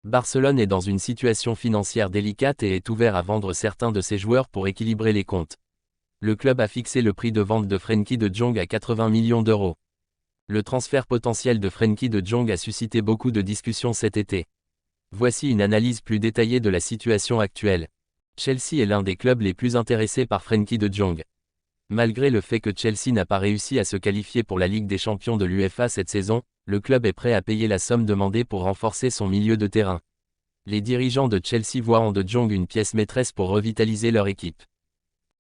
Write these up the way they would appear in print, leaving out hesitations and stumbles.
Barcelone est dans une situation financière délicate et est ouvert à vendre certains de ses joueurs pour équilibrer les comptes. Le club a fixé le prix de vente de Frenkie de Jong à 80 millions d'euros. Le transfert potentiel de Frenkie de Jong a suscité beaucoup de discussions cet été. Voici une analyse plus détaillée de la situation actuelle. Chelsea est l'un des clubs les plus intéressés par Frenkie de Jong. Malgré le fait que Chelsea n'a pas réussi à se qualifier pour la Ligue des Champions de l'UEFA cette saison, le club est prêt à payer la somme demandée pour renforcer son milieu de terrain. Les dirigeants de Chelsea voient en De Jong une pièce maîtresse pour revitaliser leur équipe.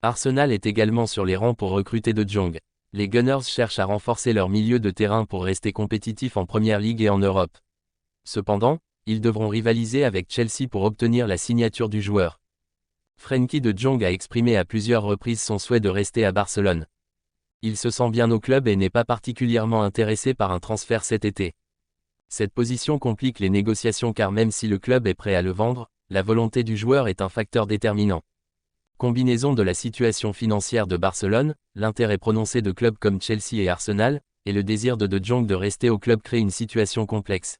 Arsenal est également sur les rangs pour recruter De Jong. Les Gunners cherchent à renforcer leur milieu de terrain pour rester compétitifs en Premier League et en Europe. Cependant, ils devront rivaliser avec Chelsea pour obtenir la signature du joueur. Frenkie de Jong a exprimé à plusieurs reprises son souhait de rester à Barcelone. Il se sent bien au club et n'est pas particulièrement intéressé par un transfert cet été. Cette position complique les négociations car même si le club est prêt à le vendre, la volonté du joueur est un facteur déterminant. Combinaison de la situation financière de Barcelone, l'intérêt prononcé de clubs comme Chelsea et Arsenal, et le désir de Jong de rester au club crée une situation complexe.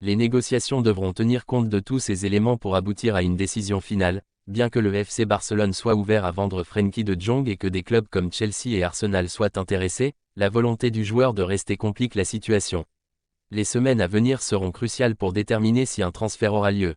Les négociations devront tenir compte de tous ces éléments pour aboutir à une décision finale. Bien que le FC Barcelone soit ouvert à vendre Frenkie de Jong et que des clubs comme Chelsea et Arsenal soient intéressés, la volonté du joueur de rester complique la situation. Les semaines à venir seront cruciales pour déterminer si un transfert aura lieu.